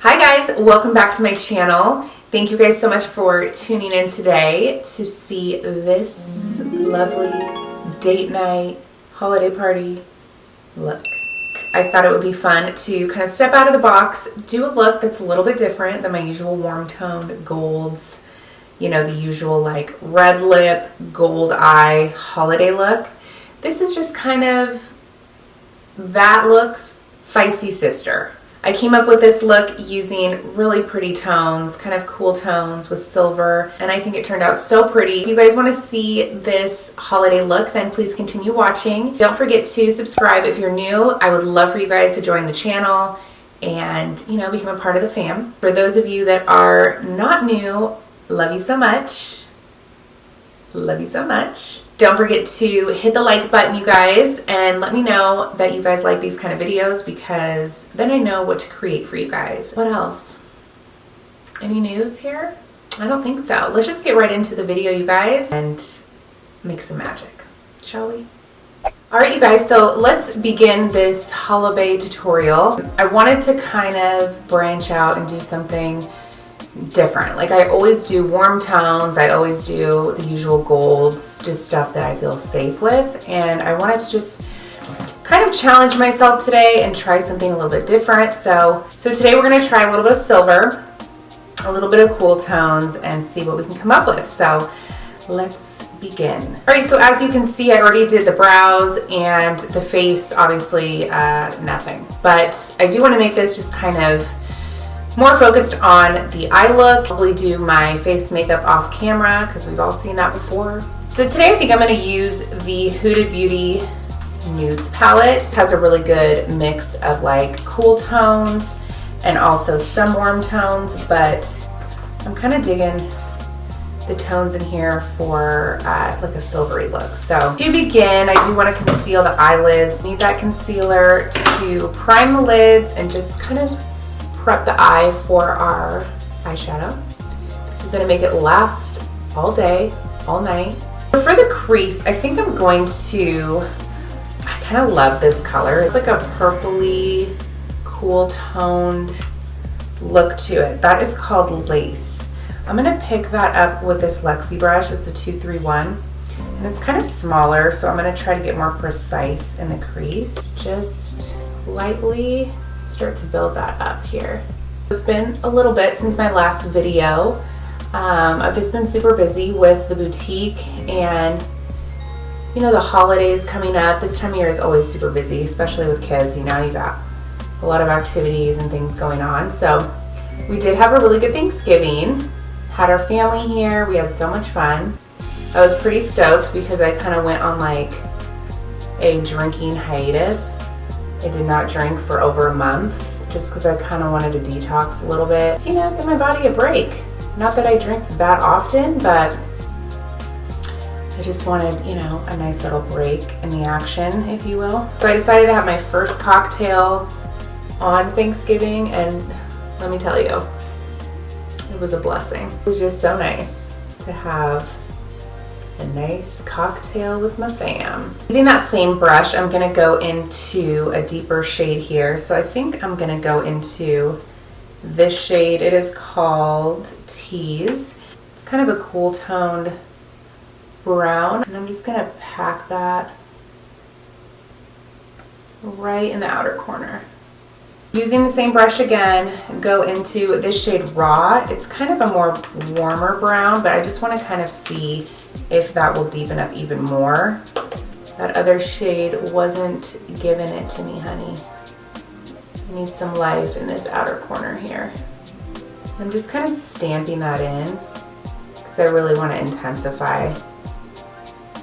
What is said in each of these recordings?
Hi guys, welcome back to my channel. Thank you guys so much for tuning in today to see this lovely date night, holiday party look. I thought it would be fun to kind of step out of the box, do a look that's a little bit different than my usual warm toned golds, you know, the usual like red lip, gold eye holiday look. This is just kind of that look's feisty sister. I came up with this look using really pretty tones, kind of cool tones with silver, and I think it turned out so pretty. If you guys want to see this holiday look, then please continue watching. Don't forget to subscribe if you're new. I would love for you guys to join the channel and, you know, become a part of the fam. For those of you that are not new, love you so much. Love you so much. Don't forget to hit the like button, you guys, and let me know that you guys like these kind of videos because then I know what to create for you guys. What else? Any news here? I don't think so. Let's just get right into the video, you guys, and make some magic, shall we? All right, you guys, so let's begin this holiday tutorial. I wanted to kind of branch out and do something different. Like I always do warm tones, I always do the usual golds, just stuff that I feel safe with, and I wanted to just kind of challenge myself today and try something a little bit different. So today we're going to try a little bit of silver, a little bit of cool tones, and see what we can come up with. So let's begin. All right, so as you can see, I already did the brows and the face, obviously nothing, but I do want to make this just kind of more focused on the eye look. Probably do my face makeup off camera because we've all seen that before. So today I think I'm going to use the Huda Beauty Nudes palette. It has a really good mix of like cool tones and also some warm tones, but I'm kind of digging the tones in here for like a silvery look. So to begin, I do want to conceal the eyelids. Need that concealer to prime the lids and just kind of prep the eye for our eyeshadow. This is going to make it last all day, all night. For the crease, I think I'm going to, I kind of love this color. It's like a purpley, cool toned look to it. That is called Lace. I'm going to pick that up with this Lexi brush. It's a 231, and it's kind of smaller, so I'm going to try to get more precise in the crease. Just lightly start to build that up here. It's been a little bit since my last video. I've just been super busy with the boutique and, you know, the holidays coming up. This time of year is always super busy, especially with kids. You know, you got a lot of activities and things going on. So we did have a really good Thanksgiving, had our family here, we had so much fun. I was pretty stoked because I kind of went on like a drinking hiatus. I did not drink for over a month just because I kind of wanted to detox a little bit. You know, give my body a break. Not that I drink that often, but I just wanted, you know, a nice little break in the action, if you will. So I decided to have my first cocktail on Thanksgiving, and let me tell you, it was a blessing. It was just so nice to have a nice cocktail with my fam. Using that same brush, I'm gonna go into a deeper shade here. So I think I'm gonna go into this shade. It is called Tease. It's kind of a cool toned brown. And I'm just gonna pack that right in the outer corner. Using the same brush again, go into this shade Raw. It's kind of a more warmer brown, but I just want to kind of see if that will deepen up even more. That other shade wasn't giving it to me, honey. I need some life in this outer corner here. I'm just kind of stamping that in because I really want to intensify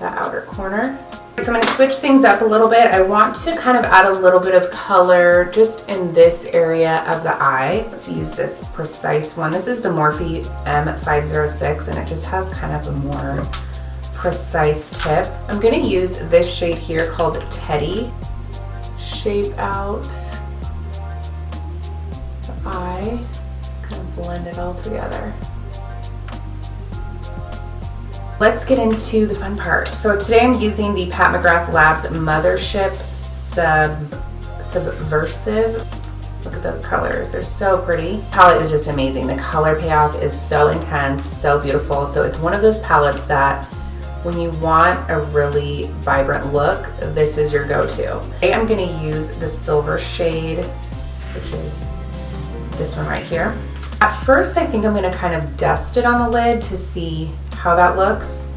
that outer corner. So I'm going to switch things up a little bit. I want to kind of add a little bit of color just in this area of the eye. Let's use this precise one. This is the Morphe M506, and it just has kind of a more precise tip. I'm going to use this shade here called Chatty. Shape out the eye. Just kind of blend it all together. Let's get into the fun part. So today I'm using the Pat McGrath Labs Mothership Subversive. Look at those colors. They're so pretty. The palette is just amazing. The color payoff is so intense, so beautiful. So it's one of those palettes that when you want a really vibrant look, this is your go-to. I'm gonna use the silver shade, which is this one right here. At first, I think I'm gonna kind of dust it on the lid to see how that looks.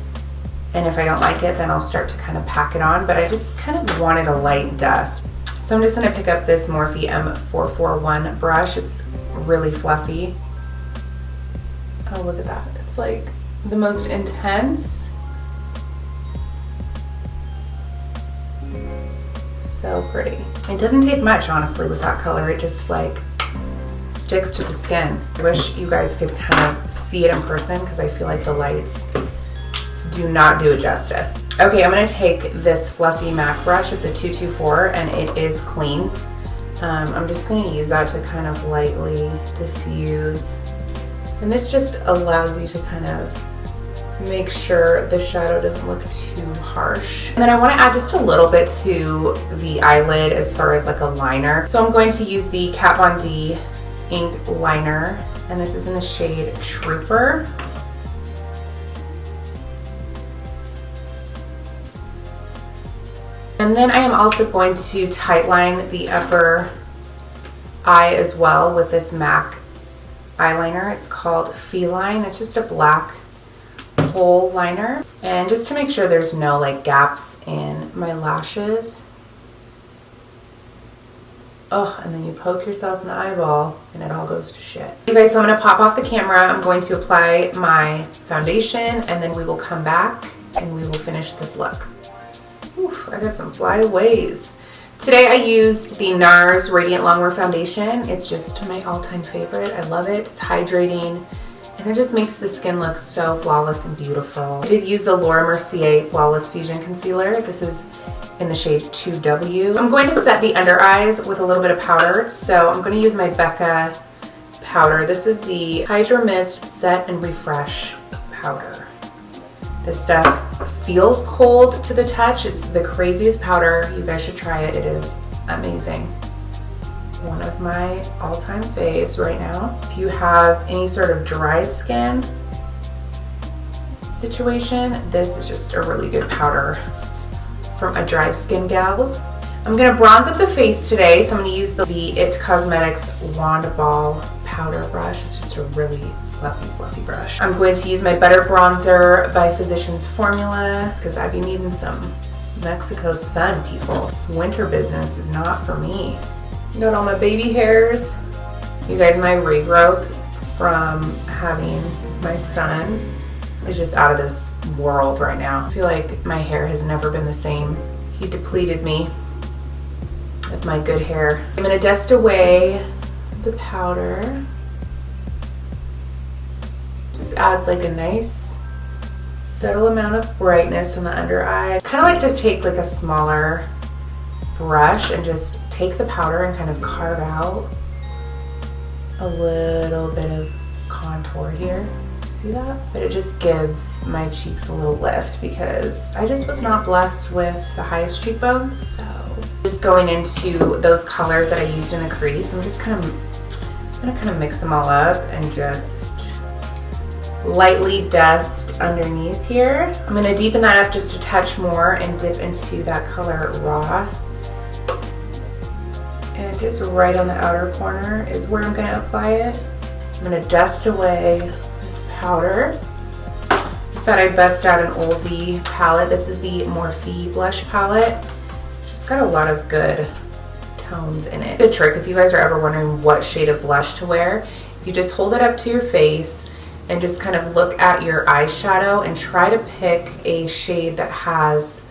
And if I don't like it, then I'll start to kind of pack it on, but I just kind of wanted a light dust. So I'm just gonna pick up this Morphe M441 brush. It's really fluffy. Oh, look at that. It's like the most intense. So pretty. It doesn't take much, honestly, with that color. It just like sticks to the skin. I wish you guys could kind of see it in person because I feel like the lights do not do it justice. Okay, I'm gonna take this fluffy MAC brush. It's a 224 and it is clean. I'm just gonna use that to kind of lightly diffuse. And this just allows you to kind of make sure the shadow doesn't look too harsh. And then I wanna add just a little bit to the eyelid as far as like a liner. So I'm going to use the Kat Von D ink liner, and this is in the shade Trooper. And then I am also going to tightline the upper eye as well with this MAC eyeliner. It's called Feline. It's just a black hole liner. And just to make sure there's no like gaps in my lashes. Oh, and then you poke yourself in the eyeball and it all goes to shit. You guys, so I'm gonna pop off the camera. I'm going to apply my foundation and then we will come back and we will finish this look. Oof, I got some flyaways. Today I used the Nars Radiant Longwear Foundation. It's just my all-time favorite. I love it. It's hydrating and it just makes the skin look so flawless and beautiful. I did use the Mercier Flawless Fusion Concealer. This is in the shade 2W. I'm going to set the under eyes with a little bit of powder. So I'm going to use my Becca powder. This is the Hydra Mist Set and Refresh powder. This stuff feels cold to the touch. It's the craziest powder. You guys should try it. It is amazing. One of my all-time faves right now. If you have any sort of dry skin situation, this is just a really good powder from a dry skin gals. I'm gonna bronze up the face today, so I'm gonna use the IT Cosmetics Wand Ball powder brush. It's just a really fluffy brush. I'm going to use my Butter Bronzer by Physicians Formula because I be needing some Mexico sun, people. This winter business is not for me. Got all my baby hairs. You guys, my regrowth from having my son is just out of this world right now. I feel like my hair has never been the same. He depleted me of my good hair. I'm gonna dust away the powder. Just adds like a nice subtle amount of brightness in the under eye. Kind of like to take like a smaller brush and just take the powder and kind of carve out a little bit of contour here. See that? But it just gives my cheeks a little lift because I just was not blessed with the highest cheekbones. So just going into those colors that I used in the crease, I'm gonna kind of mix them all up and just lightly dust underneath here. I'm gonna deepen that up just a touch more and dip into that color Raw. And just right on the outer corner is where I'm gonna apply it. I'm gonna dust away this powder. I thought I'd bust out an oldie palette. This is the Morphe blush palette. It's just got a lot of good tones in it. Good trick if you guys are ever wondering what shade of blush to wear, you just hold it up to your face and just kind of look at your eyeshadow and try to pick a shade that has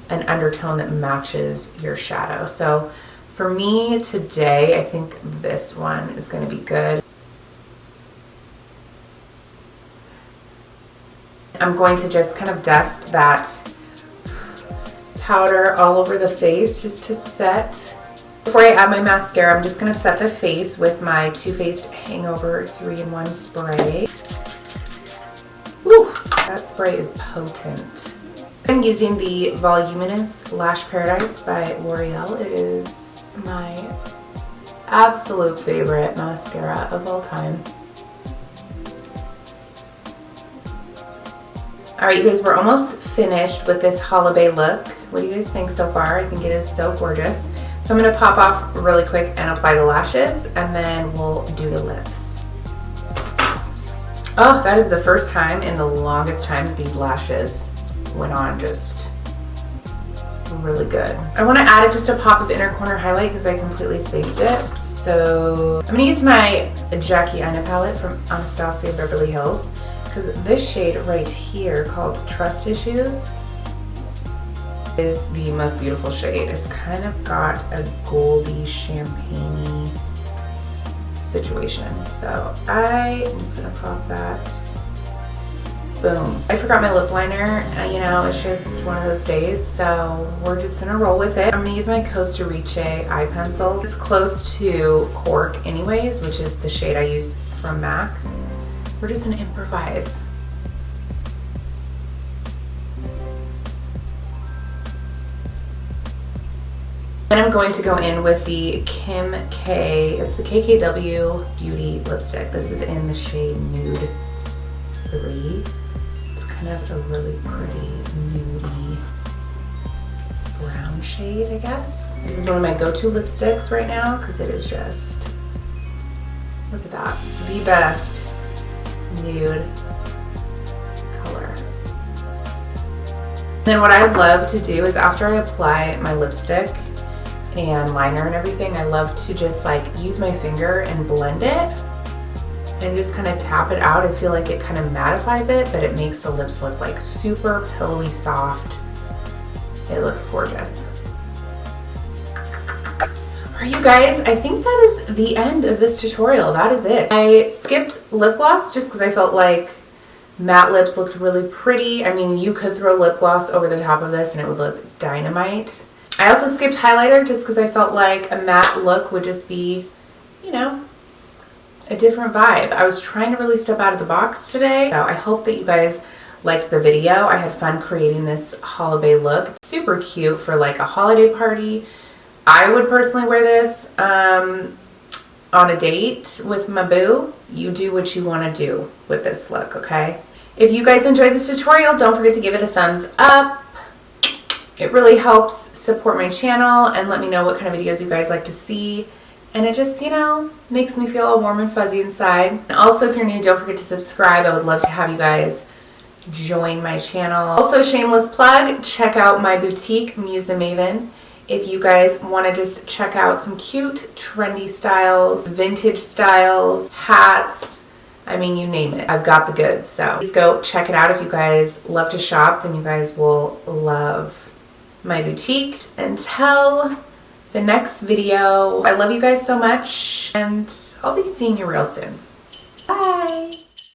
an undertone that matches your shadow. So for me today, I think this one is going to be good. I'm going to just kind of dust that powder all over the face just to set. Before I add my mascara, I'm just going to set the face with my Too Faced Hangover 3-in-1 spray. Woo, that spray is potent. I'm using the Voluminous Lash Paradise by Loreal. It is my absolute favorite mascara of all time. Alright, you guys, we're almost finished with this holiday look. What do you guys think so far? I think it is so gorgeous. So I'm going to pop off really quick and apply the lashes, and then we'll do the lips. Oh, that is the first time in the longest time that these lashes went on just really good. I want to add just a pop of inner corner highlight because I completely spaced it. So I'm going to use my Jackie Aina palette from Anastasia Beverly Hills, because this shade right here called Trust Issues is the most beautiful shade. It's kind of got a goldy champagne-y situation. So I'm just gonna pop that. Boom. I forgot my lip liner. You know, it's just one of those days, so we're just gonna roll with it. I'm gonna use my Costa Riche eye pencil. It's close to Cork anyways, which is the shade I use from MAC. We're just gonna improvise. Then I'm going to go in with the Kim K, it's the KKW Beauty lipstick. This is in the shade Nude 3. It's kind of a really pretty nudie brown shade, I guess. This is one of my go-to lipsticks right now because it is just, look at that, the best nude color. Then what I love to do is after I apply my lipstick and liner and everything, I love to just like use my finger and blend it and just kind of tap it out. I feel like it kind of mattifies it, but it makes the lips look like super pillowy soft. It looks gorgeous. Alright, you guys, I think that is the end of this tutorial. That is it. I skipped lip gloss just because I felt like matte lips looked really pretty. I mean, you could throw lip gloss over the top of this and it would look dynamite. I also skipped highlighter just because I felt like a matte look would just be, you know, a different vibe. I was trying to really step out of the box today. So I hope that you guys liked the video. I had fun creating this holiday look. It's super cute for like a holiday party. I would personally wear this on a date with my boo. You do what you want to do with this look, okay? If you guys enjoyed this tutorial, don't forget to give it a thumbs up. It really helps support my channel and let me know what kind of videos you guys like to see. And it just, you know, makes me feel all warm and fuzzy inside. And also, if you're new, don't forget to subscribe. I would love to have you guys join my channel. Also, shameless plug, check out my boutique, Muse and Maven. If you guys want to just check out some cute, trendy styles, vintage styles, hats, I mean, you name it. I've got the goods. So please go check it out. If you guys love to shop, then you guys will love my boutique. Until the next video, I love you guys so much, and I'll be seeing you real soon. Bye!